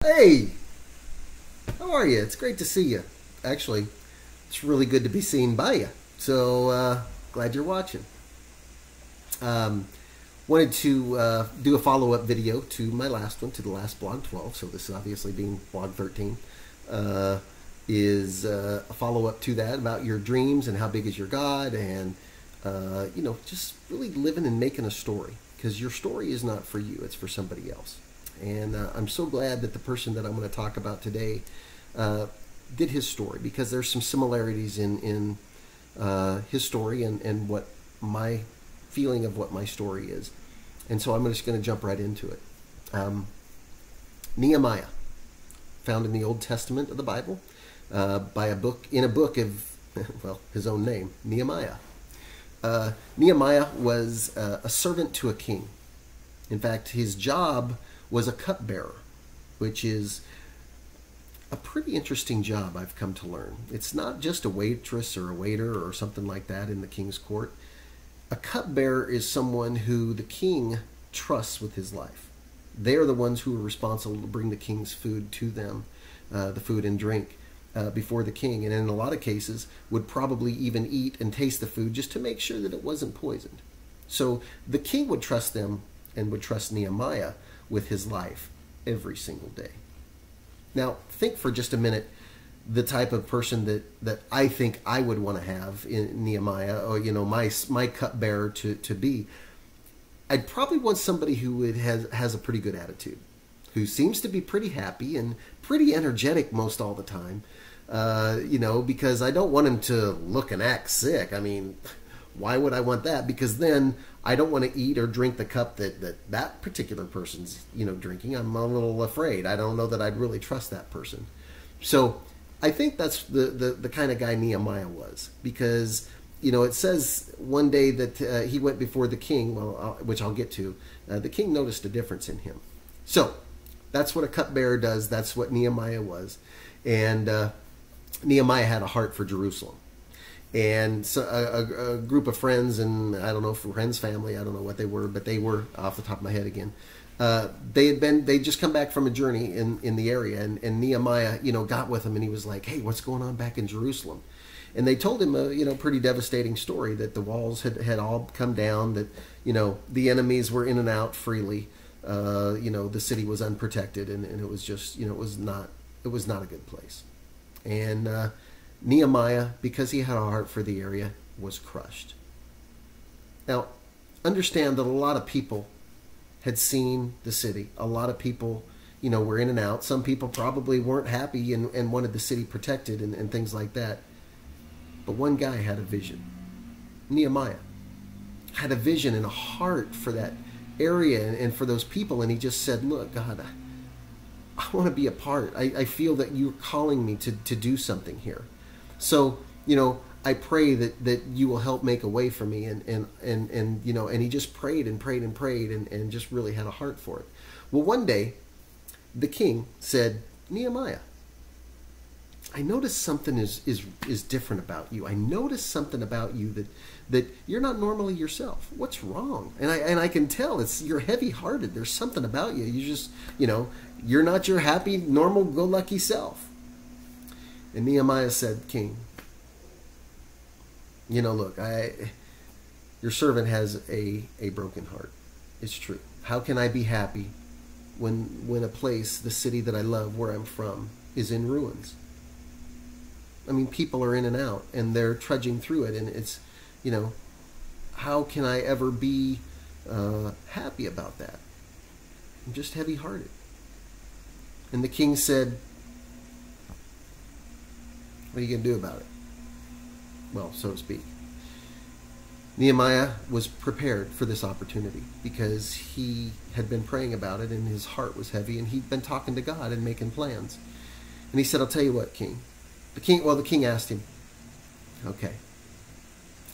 Hey, how are you? It's great to see you. Actually, it's really good to be seen by you. So, glad you're watching. Um, Wanted to do a follow-up video to my last one, to the last blog 12. So this is obviously being blog 13. Uh, is a follow-up to that about your dreams and how big is your God, and just really living and making a story, because your story is not for you, it's for somebody else. And I'm so glad that the person that I'm going to talk about today uh, did his story, because there's some similarities in his story and what my feeling of what my story is. And so I'm just going to jump right into it. Nehemiah, found in the Old Testament of the Bible, in a book of, well, his own name, Nehemiah. Nehemiah was a servant to a king. In fact, his job was a cupbearer, which is a pretty interesting job, I've come to learn. It's not just a waitress or a waiter or something like that in the king's court. A cupbearer is someone who the king trusts with his life. They're the ones who are responsible to bring the king's food to them, the food and drink, before the king, and in a lot of cases would probably even eat and taste the food just to make sure that it wasn't poisoned. So the king would trust them and would trust Nehemiah with his life every single day. Now, think for just a minute the type of person that I think I would want to have in Nehemiah, or my cupbearer to be. I'd probably want somebody who has a pretty good attitude, who seems to be pretty happy and pretty energetic most all the time, because I don't want him to look and act sick. I mean, why would I want that? Because then I don't want to eat or drink the cup that particular person's drinking. I'm a little afraid. I don't know that I'd really trust that person. So I think that's the kind of guy Nehemiah was, because it says one day that he went before the king, which I'll get to. The king noticed a difference in him. So that's what a cupbearer does. That's what Nehemiah was. And Nehemiah had a heart for Jerusalem. And so a group of friends, and I don't know, friends, family, I don't know what they were, but they were, off the top of my head again, they'd just come back from a journey in the area, and Nehemiah, got with them, and he was like, hey, what's going on back in Jerusalem? And they told him a pretty devastating story, that the walls had all come down, that the enemies were in and out freely, the city was unprotected, and it was just it was not a good place. And Nehemiah, because he had a heart for the area, was crushed. Now, understand that a lot of people had seen the city. A lot of people, were in and out. Some people probably weren't happy and wanted the city protected and things like that. But one guy had a vision. Nehemiah had a vision and a heart for that area and for those people. And he just said, look, God, I want to be a part. I feel that you're calling me to do something here. So, I pray that you will help make a way for me. And he just prayed and prayed and prayed and just really had a heart for it. Well, one day, the king said, Nehemiah, I noticed something is different about you. I noticed something about you that you're not normally yourself. What's wrong? And I can tell you're heavy-hearted. There's something about you. You just, you're not your happy, normal, go-lucky self. And Nehemiah said, King, look, your servant has a broken heart. It's true. How can I be happy when a place, the city that I love, where I'm from, is in ruins? I mean, people are in and out, and they're trudging through it, and it's, how can I ever be happy about that? I'm just heavy-hearted. And the king said, what are you going to do about it? Well, so to speak. Nehemiah was prepared for this opportunity because he had been praying about it, and his heart was heavy, and he'd been talking to God and making plans. And he said, I'll tell you what, King. The king asked him, okay,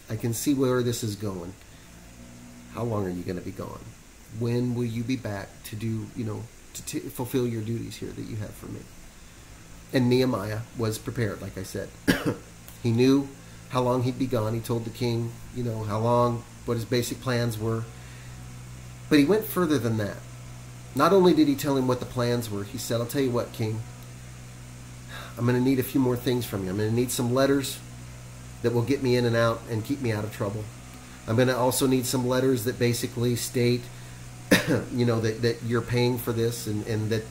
I can see where this is going. How long are you going to be gone? When will you be back to do, to fulfill your duties here that you have for me? And Nehemiah was prepared, like I said. He knew how long he'd be gone. He told the king, how long, what his basic plans were. But he went further than that. Not only did he tell him what the plans were, he said, I'll tell you what, King, I'm going to need a few more things from you. I'm going to need some letters that will get me in and out and keep me out of trouble. I'm going to also need some letters that basically state, that you're paying for this, and that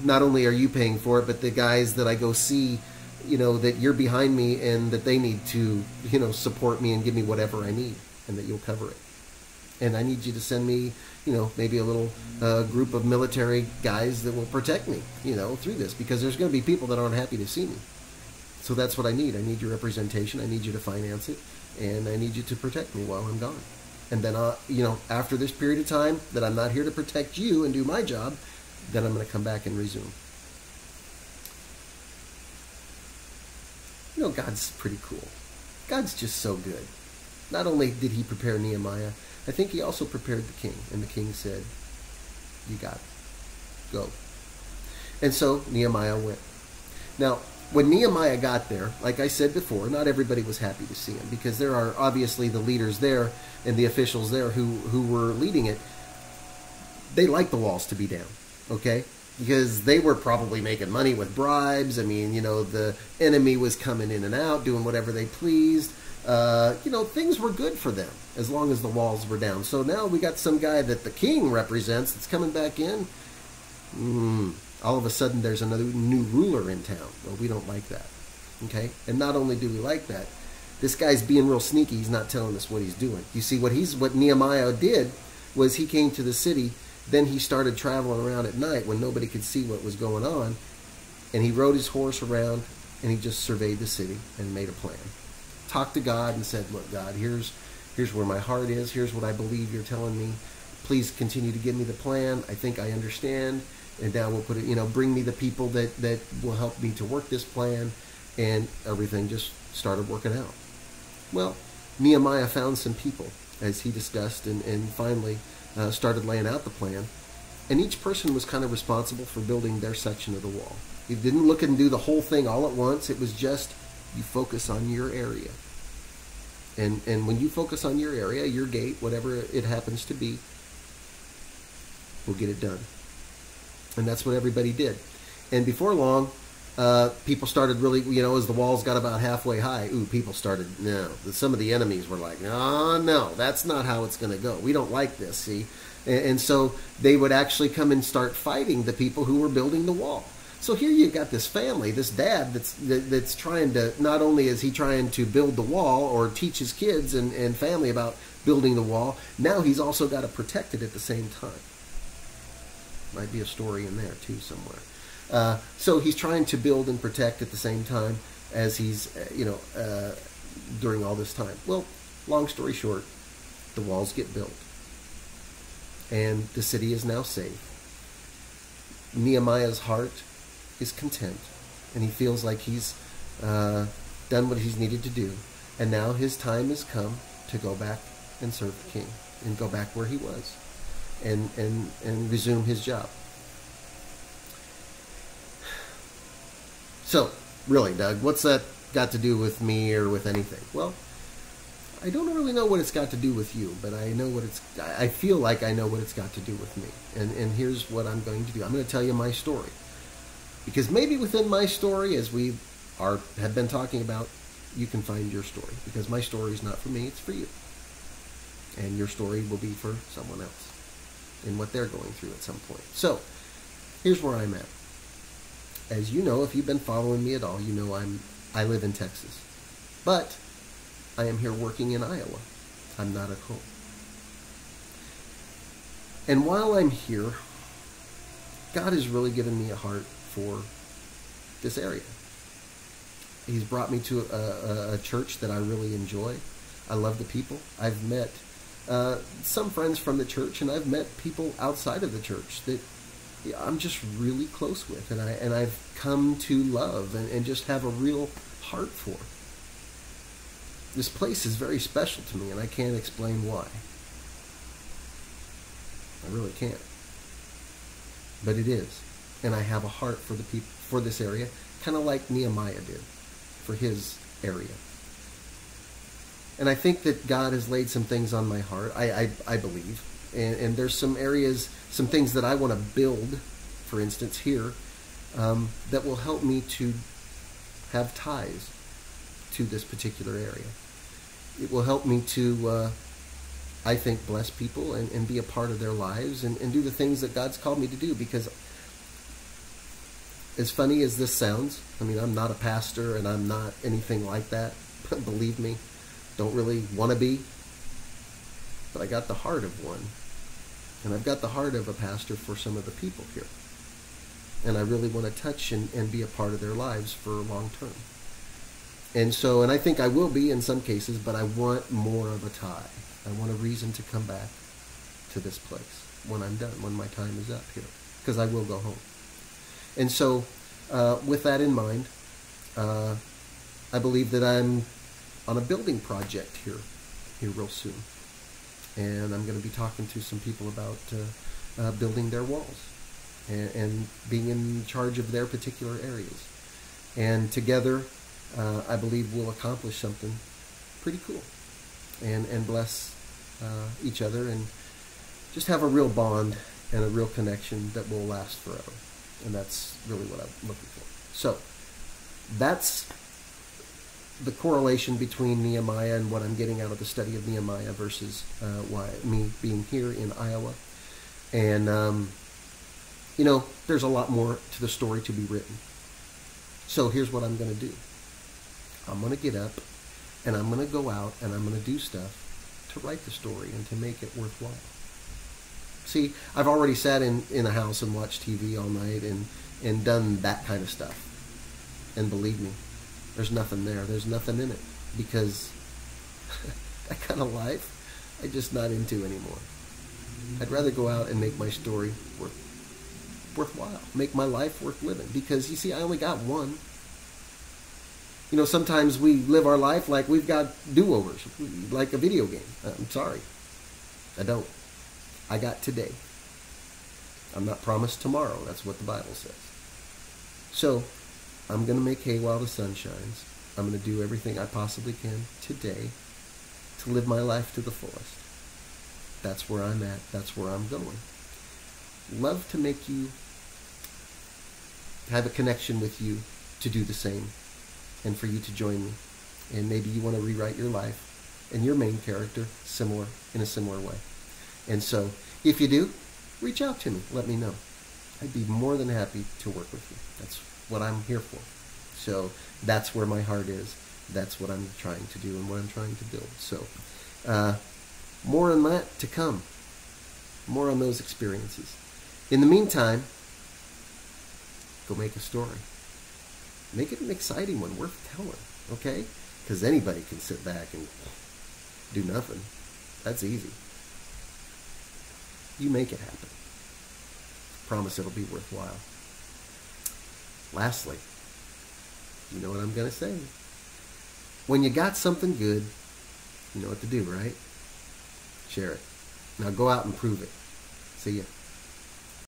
not only are you paying for it, but the guys that I go see, that you're behind me and that they need to, support me and give me whatever I need, and that you'll cover it. And I need you to send me, maybe a little group of military guys that will protect me, through this, because there's going to be people that aren't happy to see me. So that's what I need. I need your representation. I need you to finance it, and I need you to protect me while I'm gone. And then, after this period of time that I'm not here to protect you and do my job, then I'm going to come back and resume. God's pretty cool. God's just so good. Not only did he prepare Nehemiah, I think he also prepared the king. And the king said, you got it. Go. And so Nehemiah went. Now, when Nehemiah got there, like I said before, not everybody was happy to see him, because there are obviously the leaders there and the officials there who were leading it. They liked the walls to be down, okay? Because they were probably making money with bribes. I mean, the enemy was coming in and out, doing whatever they pleased. Things were good for them as long as the walls were down. So now we got some guy that the king represents that's coming back in. All of a sudden there's another new ruler in town. Well, we don't like that. Okay? And not only do we like that, this guy's being real sneaky. He's not telling us what he's doing. You see, what Nehemiah did was he came to the city. Then he started traveling around at night when nobody could see what was going on. And he rode his horse around, and he just surveyed the city and made a plan. Talked to God and said, look, God, here's where my heart is. Here's what I believe you're telling me. Please continue to give me the plan. I think I understand. And now we'll put it, bring me the people that will help me to work this plan. And everything just started working out. Well, Nehemiah found some people, as he discussed, and finally started laying out the plan. And each person was kind of responsible for building their section of the wall. He didn't look and do the whole thing all at once. It was just, you focus on your area. And when you focus on your area, your gate, whatever it happens to be, we'll get it done. And that's what everybody did. And before long, people started really, as the walls got about halfway high, people started, some of the enemies were like, no, that's not how it's going to go. We don't like this, see? And so they would actually come and start fighting the people who were building the wall. So here you've got this family, this dad that's trying to, not only is he trying to build the wall or teach his kids and family about building the wall, now he's also got to protect it at the same time. Might be a story in there too somewhere. So he's trying to build and protect at the same time as he's, during all this time. Well, long story short, the walls get built. And the city is now safe. Nehemiah's heart is content, and he feels like he's done what he's needed to do. And now his time has come to go back and serve the king and go back where he was and resume his job. So, really, Doug, what's that got to do with me or with anything? Well, I don't really know what it's got to do with you, but I feel like I know what it's got to do with me. And here's what I'm going to do. I'm going to tell you my story. Because maybe within my story, as we have been talking about, you can find your story. Because my story is not for me, it's for you. And your story will be for someone else and what they're going through at some point. So, here's where I'm at. As you know, if you've been following me at all, you know I live in Texas. But I am here working in Iowa. I'm not at home. And while I'm here, God has really given me a heart for this area. He's brought me to a church that I really enjoy. I love the people. I've met some friends from the church, and I've met people outside of the church that I'm just really close with, and I've come to love and just have a real heart for. This place is very special to me, and I can't explain why. I really can't. But it is. And I have a heart for the people, for this area, kind of like Nehemiah did for his area. And I think that God has laid some things on my heart, I believe, And there's some areas, some things that I want to build, for instance, here, that will help me to have ties to this particular area. It will help me to, I think, bless people and be a part of their lives and do the things that God's called me to do. Because as funny as this sounds, I mean, I'm not a pastor and I'm not anything like that. Believe me, don't really want to be. But I got the heart of one. And I've got the heart of a pastor for some of the people here. And I really want to touch and be a part of their lives for long term. And so, and I think I will be in some cases, but I want more of a tie. I want a reason to come back to this place when I'm done, when my time is up here. Because I will go home. And so, with that in mind, I believe that I'm on a building project here real soon. And I'm going to be talking to some people about building their walls and being in charge of their particular areas. And together, I believe we'll accomplish something pretty cool and bless each other and just have a real bond and a real connection that will last forever. And that's really what I'm looking for. So that's the correlation between Nehemiah and what I'm getting out of the study of Nehemiah versus me being here in Iowa. And, there's a lot more to the story to be written. So here's what I'm going to do. I'm going to get up and I'm going to go out and I'm going to do stuff to write the story and to make it worthwhile. See, I've already sat in a house and watched TV all night and done that kind of stuff. And believe me, there's nothing there. There's nothing in it. Because that kind of life, I'm just not into anymore. I'd rather go out and make my story worthwhile. Make my life worth living. Because, you see, I only got one. Sometimes we live our life like we've got do-overs. Like a video game. I'm sorry. I don't. I got today. I'm not promised tomorrow. That's what the Bible says. So, I'm going to make hay while the sun shines. I'm going to do everything I possibly can today to live my life to the fullest. That's where I'm at. That's where I'm going. Love to make you have a connection with you to do the same and for you to join me. And maybe you want to rewrite your life and your main character in a similar way. And so, if you do, reach out to me. Let me know. I'd be more than happy to work with you. That's what I'm here for. So, that's where my heart is. That's what I'm trying to do and what I'm trying to build. So, more on that to come. More on those experiences. In the meantime, go make a story. Make it an exciting one, worth telling. Okay? Because anybody can sit back and do nothing. That's easy. You make it happen. Promise it'll be worthwhile. Lastly, you know what I'm going to say. When you got something good, you know what to do, right? Share it. Now go out and prove it. See ya.